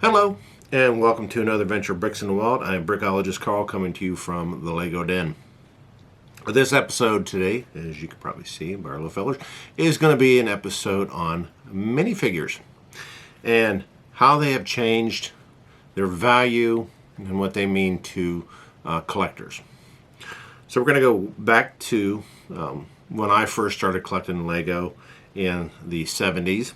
Hello, and welcome to another Venture Bricks in the Wild. I am Brickologist Carl coming to you from the Lego Den. This episode today, as you can probably see by our little fellers, is going to be an episode on minifigures and how they have changed their value and what they mean to collectors. So we're going to go back to when I first started collecting Lego in the 70s.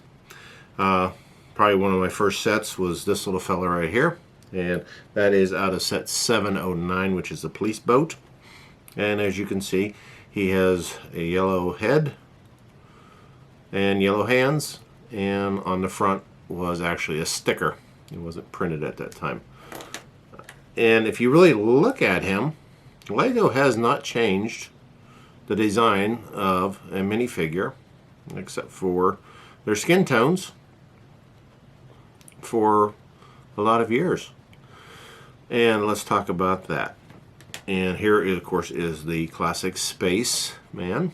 Probably one of my first sets was this little fella right here, and that is out of set 709, which is the police boat. And as you can see, he has a yellow head and yellow hands, and on the front was actually a sticker. It wasn't printed at that time. And if you really look at him, Lego has not changed the design of a minifigure except for their skin tones for a lot of years. And let's talk about that. And here, of course, is the classic Space Man.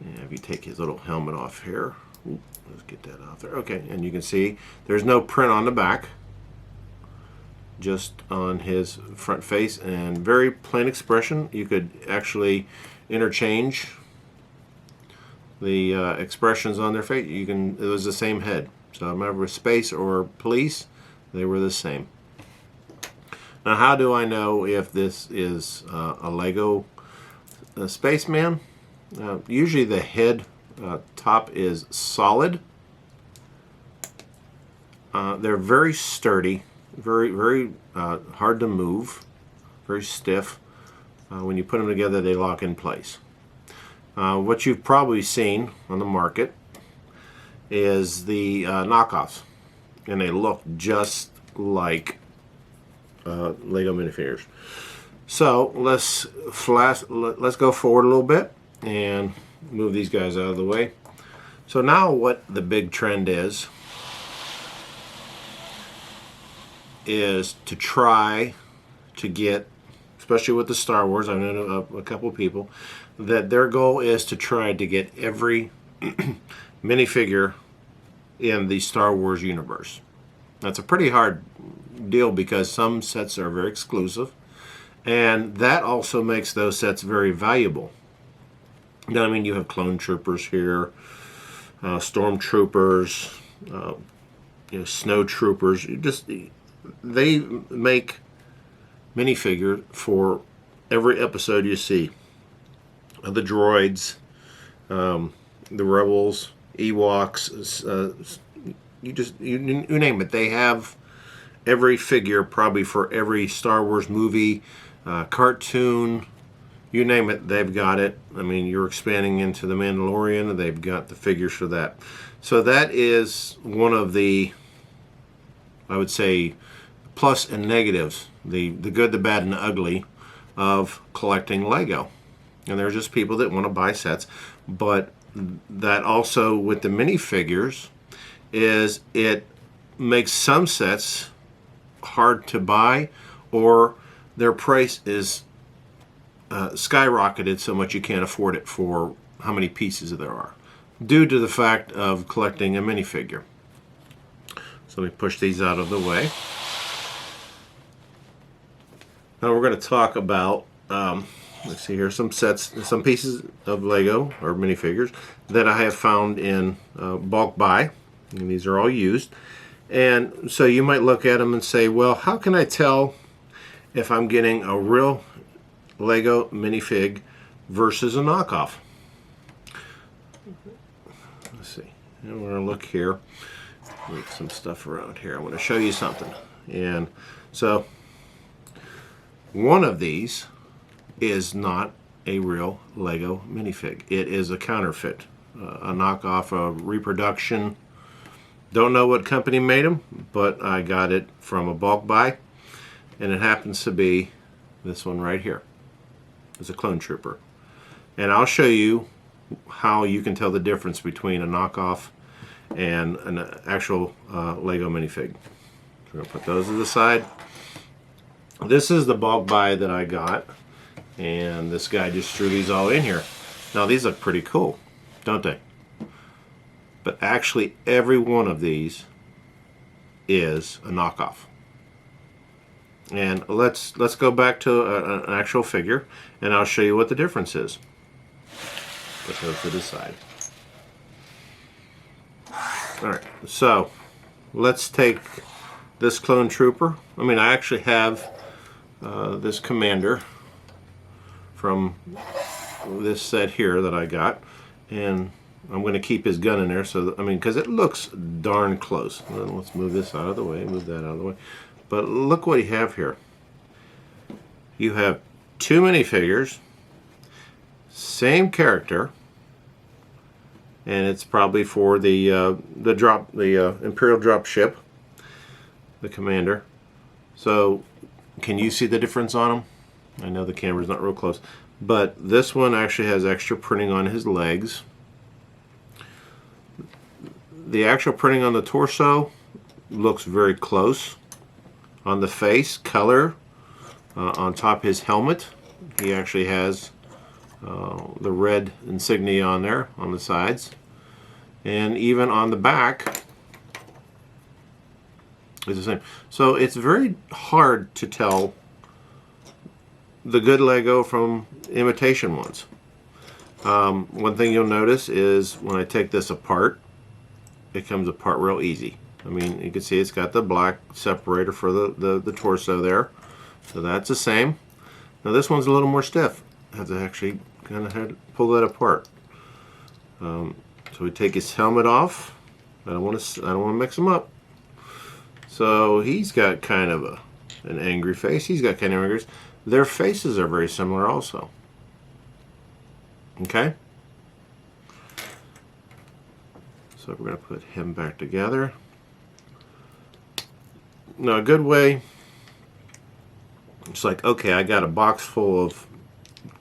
And if you take his little helmet off here, let's get that out there. Okay, and you can see there's no print on the back, just on his front face, and very plain expression. You could actually interchange the expressions on their face. It was the same head. So remember, with Space or Police, they were the same. Now, how do I know if this is a Lego Spaceman? Usually the head top is solid. They're very sturdy, very hard to move, very stiff. When you put them together, they lock in place. What you've probably seen on the market is the knockoffs, and they look just like Lego minifigures. So let's go forward a little bit and move these guys out of the way. So now what the big trend is to try to get, especially with the Star Wars, I know a couple of people that their goal is to try to get every minifigure in the Star Wars universe. That's a pretty hard deal because some sets are very exclusive, and that also makes those sets very valuable. Now, I mean, you have clone troopers here, stormtroopers, snow troopers. They make minifigure for every episode you see. The droids, the rebels, Ewoks, you name it. They have every figure probably for every Star Wars movie, cartoon, you name it, they've got it. I mean, you're expanding into The Mandalorian, they've got the figures for that. So that is one of the, I would say, plus and negatives, the good, the bad, and the ugly of collecting Lego. And there are just people that want to buy sets, but that also with the minifigures is it makes some sets hard to buy, or their price is skyrocketed so much you can't afford it for how many pieces there are, due to the fact of collecting a minifigure. So let me push these out of the way. Now we're going to talk about let's see here, some pieces of Lego or minifigures that I have found in bulk buy, and these are all used. And so you might look at them and say, well, how can I tell if I'm getting a real Lego minifig versus a knockoff? Let's see. And we're going to look here with some stuff around here. I want to show you something. And so one of these is not a real Lego minifig. It is a counterfeit, a knockoff, a reproduction. Don't know what company made them, but I got it from a bulk buy, and it happens to be this one right here. It's a clone trooper. And I'll show you how you can tell the difference between a knockoff and an actual Lego minifig. So we're going to put those to the side. This is the bulk buy that I got, and this guy just threw these all in here. Now these look pretty cool, don't they? But actually every one of these is a knockoff. And let's go back to an actual figure, and I'll show you what the difference is. Let's go to the side. All right, so let's take this clone trooper. I mean, I actually have this commander from this set here that I got, and I'm going to keep his gun in there. So I mean, because it looks darn close. Well, let's move this out of the way. Move that out of the way. But look what you have here. You have two minifigures, same character, and it's probably for the Imperial drop ship, the commander. So, can you see the difference on them? I know the camera's not real close, but this one actually has extra printing on his legs. The actual printing on the torso looks very close. On the face, color, on top of his helmet, he actually has the red insignia on there, on the sides. And even on the back, it's the same. So it's very hard to tell the good Lego from imitation ones. One thing you'll notice is when I take this apart, it comes apart real easy. I mean, you can see it's got the black separator for the torso there. So that's the same. Now this one's a little more stiff. I have to actually kind of pull that apart. So we take his helmet off. I don't want to mix them up. So he's got kind of an angry face. He's got kind of angry face. Their faces are very similar also. Okay? So we're going to put him back together. Now, a good way, it's like, okay, I got a box full of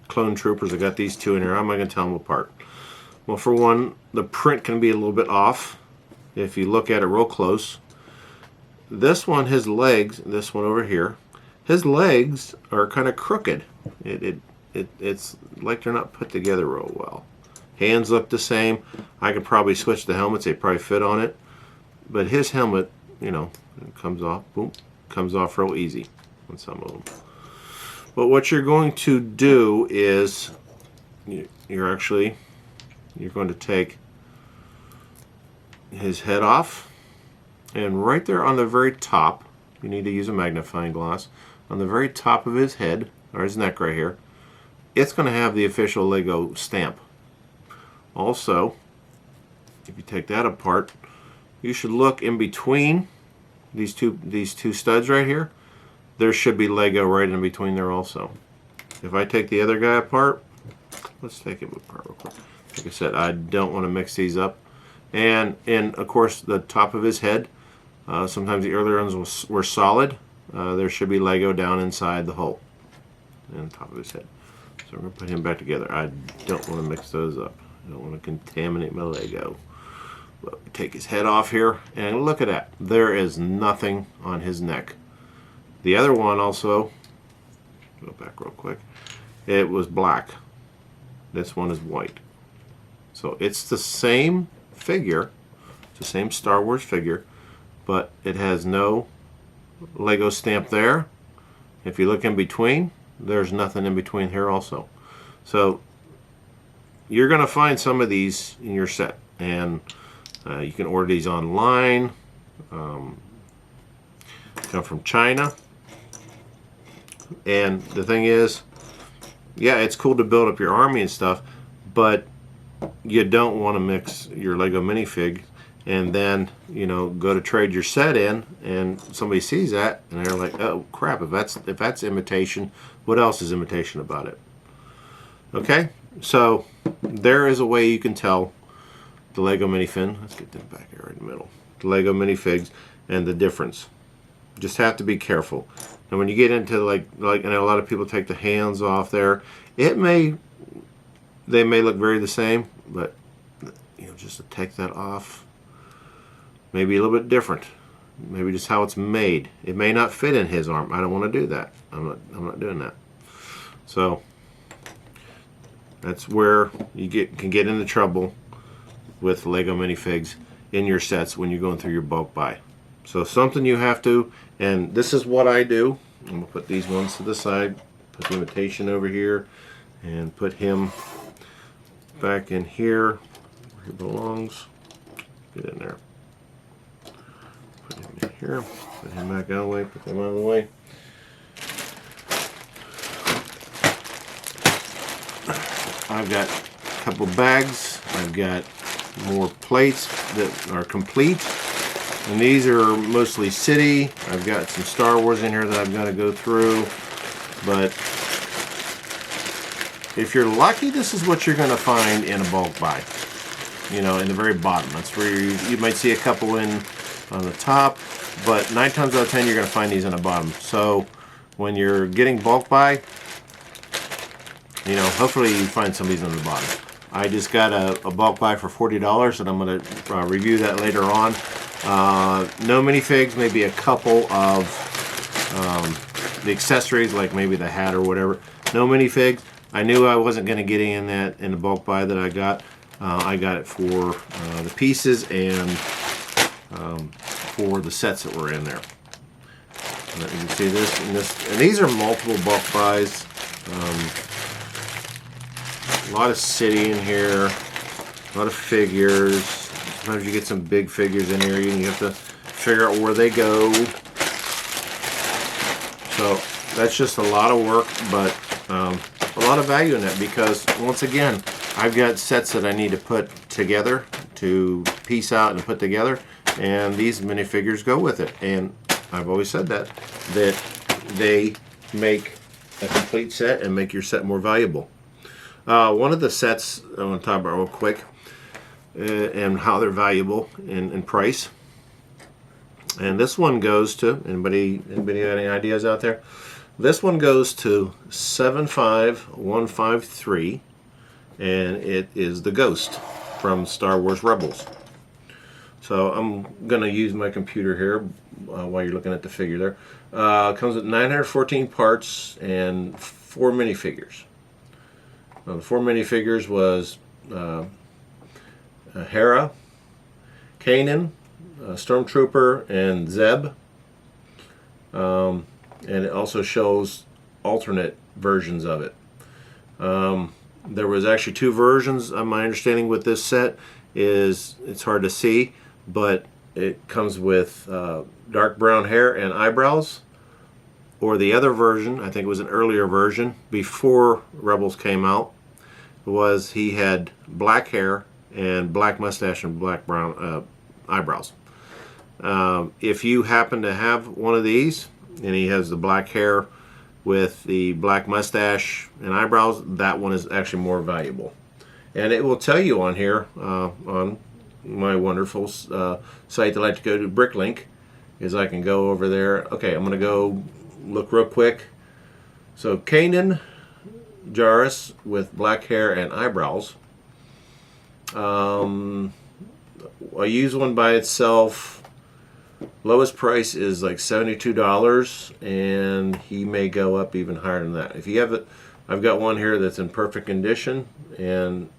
clone troopers. I got these two in here. How am I going to tell them apart? Well, for one, the print can be a little bit off if you look at it real close. This one, his legs, this one over here, his legs are kind of crooked. It's like they're not put together real well. Hands look the same. I could probably switch the helmets. They probably fit on it. But his helmet, you know, it comes off, boom, comes off real easy on some of them. But what you're going to do is you're going to take his head off, and right there on the very top, you need to use a magnifying glass, on the very top of his head, or his neck right here, it's going to have the official Lego stamp. Also, if you take that apart, you should look in between these two studs right here. There should be Lego right in between there also. If I take the other guy apart, let's take it apart real quick. Like I said, I don't want to mix these up. And of course, the top of his head, sometimes the earlier ones were solid. There should be Lego down inside the hole and the top of his head. So we're going to put him back together. I don't want to mix those up. I don't want to contaminate my Lego. But take his head off here, and look at that. There is nothing on his neck. The other one also, go back real quick, it was black. This one is white. So it's the same figure, it's the same Star Wars figure, but it has no Lego stamp there. If you look in between, there's nothing in between here also. So you're going to find some of these in your set, and you can order these online. Come from China. And the thing is, yeah, it's cool to build up your army and stuff, but you don't want to mix your Lego minifig and then, you know, go to trade your set in, and somebody sees that and they're like, oh crap, if that's imitation, what else is imitation about it? Okay, so there is a way you can tell the Lego minifig. Let's get them back here in the middle. The Lego minifigs and the difference. Just have to be careful. And when you get into like I know a lot of people take the hands off there, they may look very the same, but you know, just to take that off, maybe a little bit different. Maybe just how it's made. It may not fit in his arm. I don't want to do that. I'm not doing that. So that's where you can get into trouble with Lego minifigs in your sets when you're going through your bulk buy. So something you have to, and this is what I do. I'm going to put these ones to the side, put the imitation over here, and put him back in here where he belongs. Get in there. Put him in here, put him back out of the way, put them out of the way. I've got a couple bags. I've got more plates that are complete. And these are mostly city. I've got some Star Wars in here that I've got to go through. But if you're lucky, this is what you're going to find in a bulk buy. You know, in the very bottom. That's where you might see a couple in on the top. But 9 times out of 10, you're going to find these on the bottom. So when you're getting bulk buy, you know, hopefully you find some of these on the bottom. I just got a bulk buy for $40, and I'm going to review that later on. No minifigs, maybe a couple of the accessories, like maybe the hat or whatever. No minifigs. I knew I wasn't going to get in that in the bulk buy that I got. I got it for the pieces and for the sets that were in there. You can see this and these are multiple bulk buys. A lot of city in here, a lot of figures. Sometimes you get some big figures in here and you have to figure out where they go. So that's just a lot of work, but a lot of value in that, because once again, I've got sets that I need to put together, to piece out and put together, and these minifigures go with it. And I've always said that they make a complete set and make your set more valuable. One of the sets I want to talk about real quick, and how they're valuable in price. And this one goes to, anybody got any ideas out there? This one goes to $75153, and it is the Ghost from Star Wars Rebels. So I'm gonna use my computer here while you're looking at the figure there. It comes with 914 parts and 4 minifigures. Now, the 4 minifigures was Hera, Kanan, Stormtrooper, and Zeb. And it also shows alternate versions of it. There was actually 2 versions. My understanding with this set is it's hard to see, but it comes with dark brown hair and eyebrows. Or the other version, I think it was an earlier version before Rebels came out, was he had black hair and black mustache and black brown eyebrows. If you happen to have one of these and he has the black hair with the black mustache and eyebrows, that one is actually more valuable. And it will tell you on here, on my wonderful site that I like to go to, Bricklink, is I can go over there. Okay, I'm going to go look real quick. So Kanan Jarrus with black hair and eyebrows. I use one by itself. Lowest price is like $72, and he may go up even higher than that. If you have it, I've got one here that's in perfect condition, and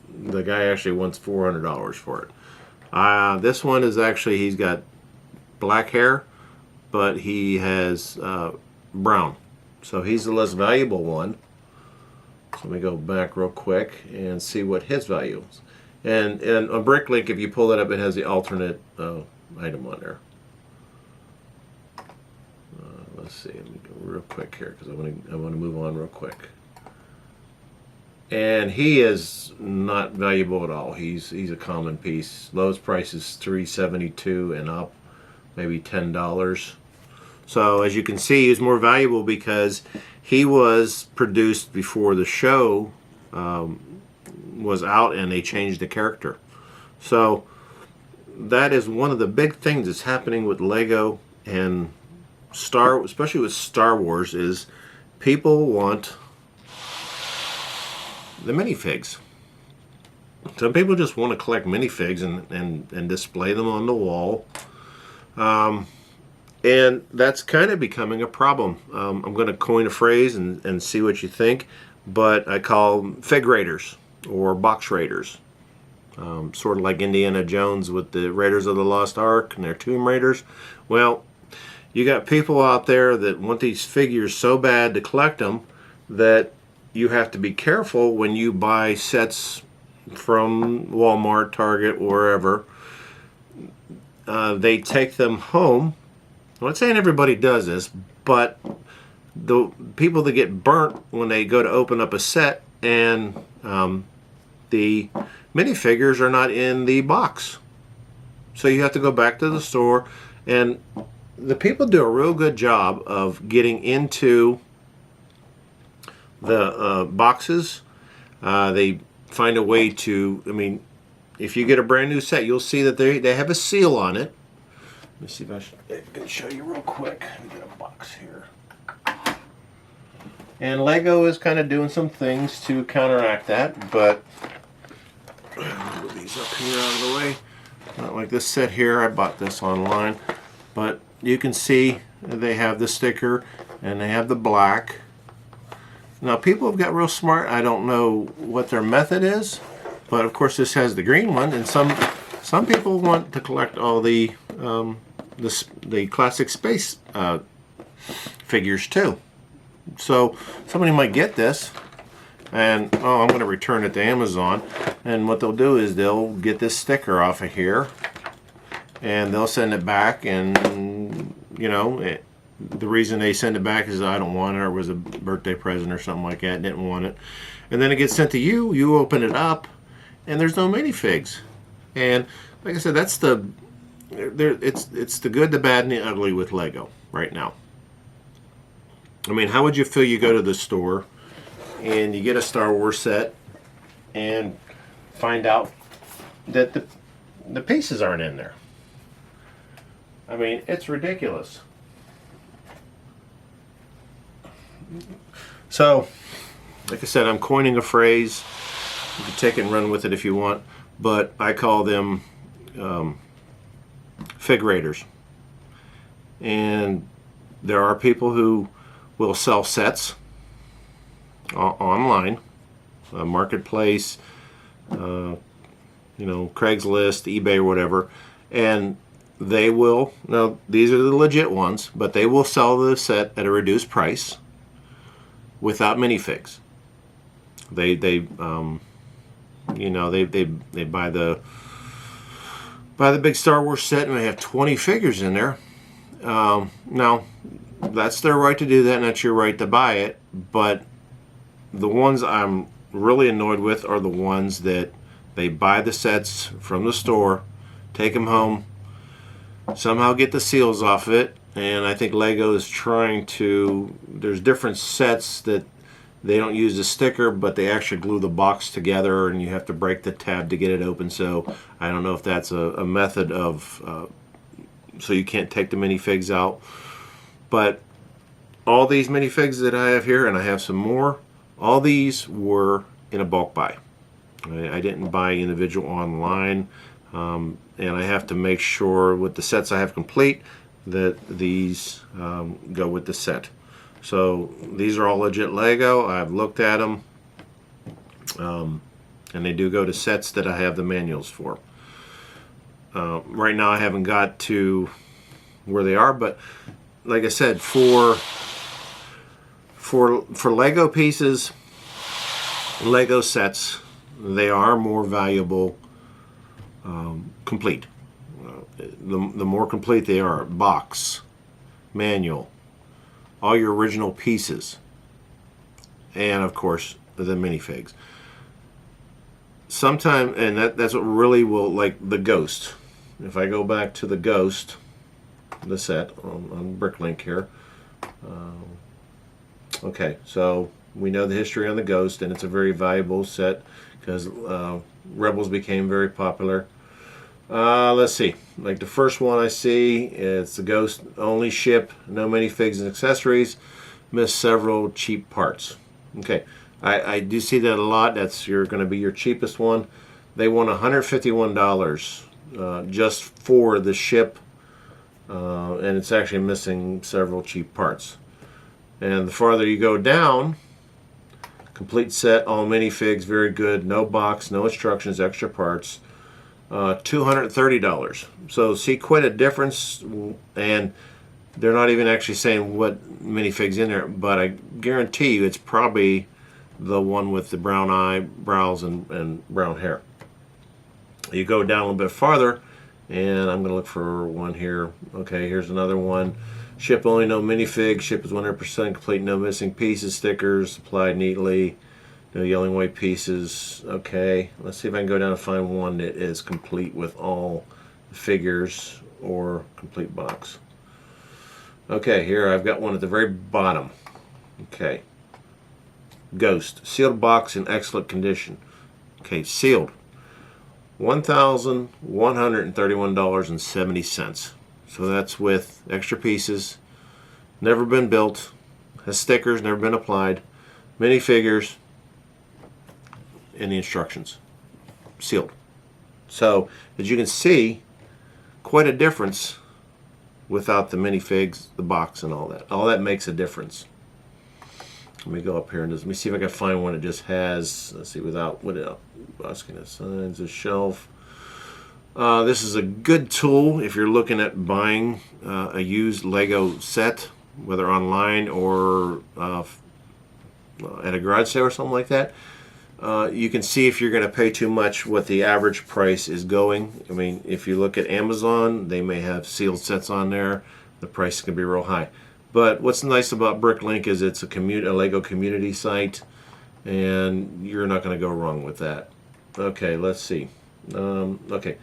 the guy actually wants $400 for it. This one is actually, he's got black hair, but he has brown, so he's the less valuable one. So let me go back real quick and see what his value is. And on Bricklink, if you pull that up, it has the alternate item on there. Let's see. Let me go real quick here because I want to move on real quick. And he is not valuable at all. He's a common piece. Lowest price is $372 and up, maybe $10. So as you can see, he's more valuable because he was produced before the show was out and they changed the character. So that is one of the big things that's happening with Lego and especially with Star Wars, is people want the minifigs. Some people just want to collect minifigs and display them on the wall. And that's kind of becoming a problem. I'm going to coin a phrase and see what you think, but I call them fig raiders or box raiders. sort of like Indiana Jones with the Raiders of the Lost Ark and their Tomb Raiders. Well, you got people out there that want these figures so bad to collect them that you have to be careful when you buy sets from Walmart, Target, wherever. They take them home. I'm not saying everybody does this, but the people that get burnt when they go to open up a set and the minifigures are not in the box. So you have to go back to the store, and the people do a real good job of getting into the boxes. They find a way to, I mean, if you get a brand new set, you'll see that they have a seal on it. Let me see if I can show you real quick. Let me get a box here. And Lego is kind of doing some things to counteract that, but move these up here out of the way. Not like this set here. I bought this online, but you can see they have the sticker and they have the black. Now people have got real smart. I don't know what their method is, but of course this has the green one, and some people want to collect all the classic space figures too. So somebody might get this and, oh, I'm going to return it to Amazon, and what they'll do is they'll get this sticker off of here and they'll send it back, and you know, the reason they send it back is I don't want it, or it was a birthday present or something like that, didn't want it, and then it gets sent to you, you open it up and there's no minifigs. And like I said, that's it's the good, the bad, and the ugly with Lego right now. I mean, how would you feel you go to the store and you get a Star Wars set and find out that the pieces aren't in there? I mean, it's ridiculous. So, like I said, I'm coining a phrase. You can take it and run with it if you want, but I call them fig raiders. And there are people who will sell sets online, marketplace, you know, Craigslist, eBay, or whatever, and they will, now these are the legit ones, but they will sell the set at a reduced price without minifigs. They you know, they buy the big Star Wars set and they have 20 figures in there. Now that's their right to do that, and that's your right to buy it, but the ones I'm really annoyed with are the ones that they buy the sets from the store, take them home, somehow get the seals off of it, and I think Lego is trying to, there's different sets that they don't use the sticker, but they actually glue the box together and you have to break the tab to get it open. So I don't know if that's a method of, so you can't take the minifigs out. But all these minifigs that I have here, and I have some more, all these were in a bulk buy. I didn't buy individual online, and I have to make sure with the sets I have complete that these go with the set. So these are all legit Lego. I've looked at them, and they do go to sets that I have the manuals for. Right now I haven't got to where they are, but like I said, for Lego pieces, Lego sets, they are more valuable complete. The more complete they are, box, manual, all your original pieces, and of course the minifigs. Sometime, and that's what really will, like the Ghost. If I go back to the Ghost, the set on Bricklink here. Okay, so we know the history on the Ghost, and it's a very valuable set because Rebels became very popular. Let's see, like the first one I see, it's the Ghost only ship, no minifigs and accessories, miss several cheap parts. Okay, I do see that a lot. That's going to be your cheapest one. They want $151 just for the ship, and it's actually missing several cheap parts. And the farther you go down, complete set, all minifigs, very good, no box, no instructions, extra parts. $230. So see, quite a difference, and they're not even actually saying what minifig's in there, but I guarantee you it's probably the one with the brown eyebrows and brown hair. You go down a little bit farther, and I'm going to look for one here. Okay, here's another one. Ship only, no minifig. Ship is 100% complete, no missing pieces. Stickers supplied neatly. No yellowing away pieces. Okay, let's see if I can go down and find one that is complete with all the figures or complete box. Okay, here I've got one at the very bottom. Okay. Ghost. Sealed box in excellent condition. Okay, sealed. $1,131.70. So that's with extra pieces. Never been built. Has stickers, never been applied. Minifigures. And the instructions. Sealed. So, as you can see, quite a difference without the minifigs, the box, and all that. All that makes a difference. Let me go up here and let me see if I can find one that just has, let's see, without basket signs, a shelf. This is a good tool if you're looking at buying a used Lego set, whether online or at a garage sale or something like that. You can see if you're going to pay too much what the average price is going. I mean, if you look at Amazon, they may have sealed sets on there. The price can be real high. But what's nice about Bricklink is it's a Lego community site, and you're not going to go wrong with that. Okay, let's see. Okay,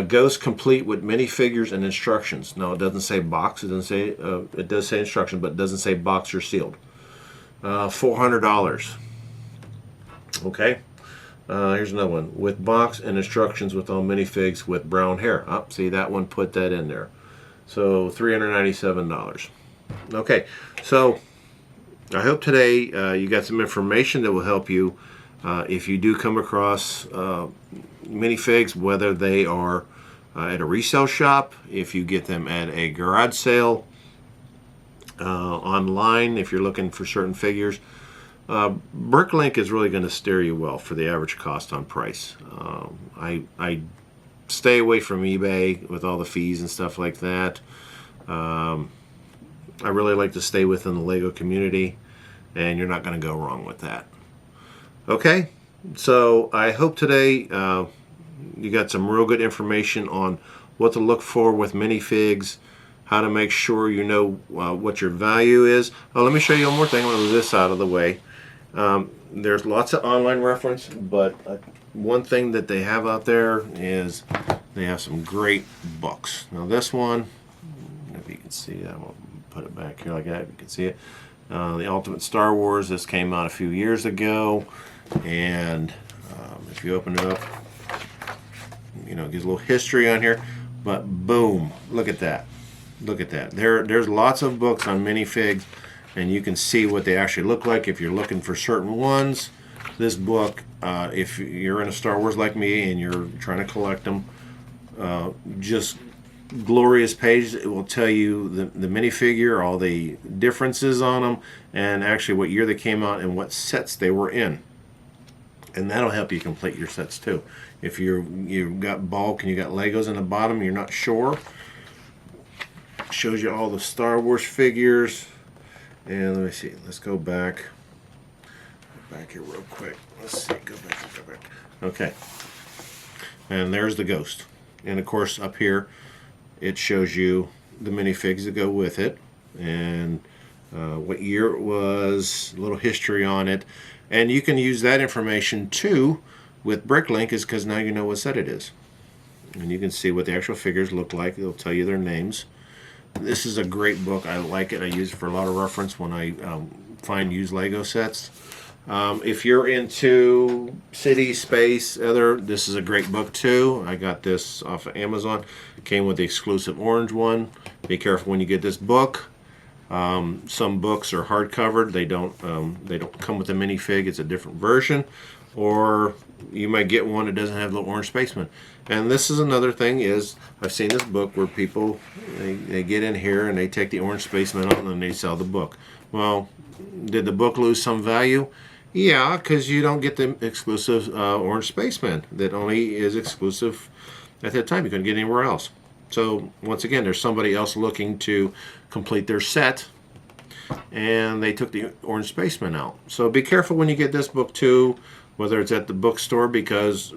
Ghost complete with minifigures and instructions. No, it doesn't say box. It doesn't say. It does say instruction, but it doesn't say box or sealed. $400. Okay. Here's another one with box and instructions with all minifigs with brown hair. Oh, see that one? Put that in there. So $397. Okay, so I hope today you got some information that will help you if you do come across minifigs, whether they are at a resale shop, if you get them at a garage sale, online, if you're looking for certain figures. Bricklink is really going to steer you well for the average cost on price. I stay away from eBay with all the fees and stuff like that. I really like to stay within the Lego community, and you're not going to go wrong with that. Okay, so I hope today you got some real good information on what to look for with minifigs, how to make sure you know what your value is. Oh, let me show you one more thing. I'm going to move this out of the way. There's lots of online reference, but one thing that they have out there is they have some great books. Now this one, if you can see that, I'm going to put it back here like that, if you can see it. The Ultimate Star Wars, this came out a few years ago, and if you open it up, you know, it gives a little history on here, but boom, look at that. Look at that. There's lots of books on minifigs, and you can see what they actually look like if you're looking for certain ones. This book, if you're in a Star Wars like me and you're trying to collect them, just glorious pages. It will tell you the minifigure, all the differences on them, and actually what year they came out and what sets they were in. And that'll help you complete your sets too. If you've got bulk and you got Legos in the bottom, you're not sure. Shows you all the Star Wars figures. And let me see. Let's go back. Back here real quick. Let's see. Go back. Okay. And there's the Ghost. And of course up here it shows you the minifigs that go with it, and what year it was, a little history on it. And you can use that information too with Bricklink, is because now you know what set it is. And you can see what the actual figures look like. It'll tell you their names. This is a great book. I like it. I use it for a lot of reference when I find used Lego sets. If you're into city, space, this is a great book too. I got this off of Amazon. It came with the exclusive orange one. Be careful when you get this book. Some books are hardcovered. They don't come with a minifig. It's a different version. Or you might get one that doesn't have the orange spaceman. And this is another thing is I've seen this book where people they get in here and they take the orange spaceman out and then they sell the book. Well, did the book lose some value? Yeah, because you don't get the exclusive orange spaceman that only is exclusive At that time, you couldn't get anywhere else. So once again, there's somebody else looking to complete their set, and they took the Orange Spaceman out. So be careful when you get this book too, whether it's at the bookstore, because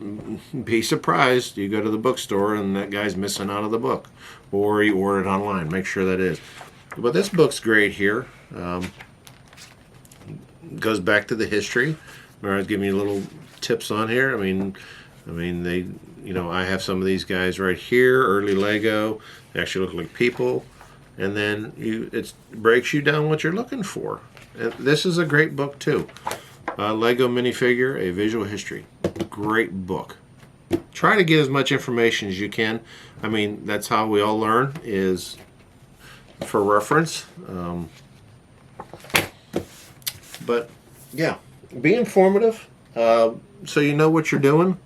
be surprised you go to the bookstore and that guy's missing out of the book, or you order it online. Make sure that is. But this book's great here. Goes back to the history. I was giving you little tips on here. I mean they, I have some of these guys right here, early Lego. They actually look like people, and then it breaks you down what you're looking for. And this is a great book too. Lego Minifigure, A Visual History. Great book. Try to get as much information as you can. I mean, that's how we all learn, is for reference. But yeah, be informative, so you know what you're doing.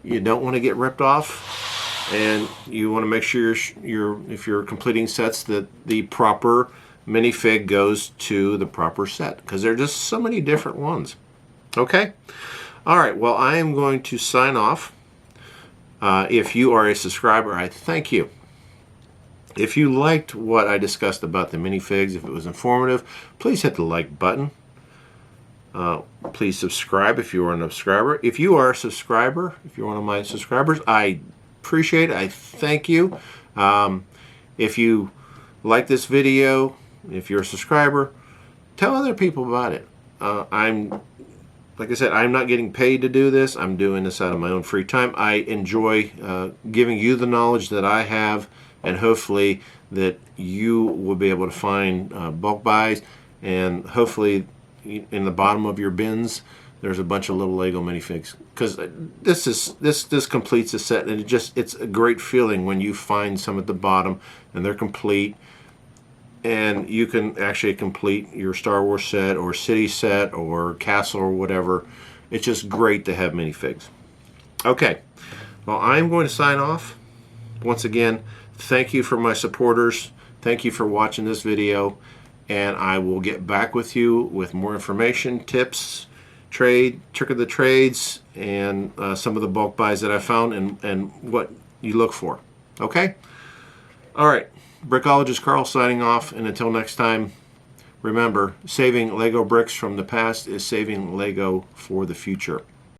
You don't want to get ripped off, and you want to make sure if you're completing sets, that the proper minifig goes to the proper set, because there are just so many different ones. Okay? All right, well, I am going to sign off. If you are a subscriber, I thank you. If you liked what I discussed about the minifigs, if it was informative, please hit the like button. Please subscribe if you are a subscriber. If you are a subscriber, if you're one of my subscribers, I appreciate it. I thank you. If you like this video, if you're a subscriber, tell other people about it. Like I said, I'm not getting paid to do this. I'm doing this out of my own free time. I enjoy giving you the knowledge that I have, and hopefully that you will be able to find bulk buys, and hopefully in the bottom of your bins there's a bunch of little Lego minifigs, because this completes the set, and it's a great feeling when you find some at the bottom and they're complete, and you can actually complete your Star Wars set or city set or castle or whatever. It's just great to have minifigs. Okay, well, I'm going to sign off. Once again, thank you for my supporters. Thank you for watching this video, and I will get back with you with more information, tips, trick of the trades, and some of the bulk buys that I found, and what you look for. Okay? All right. Brickologist Carl signing off, and until next time, remember, saving Lego bricks from the past is saving Lego for the future.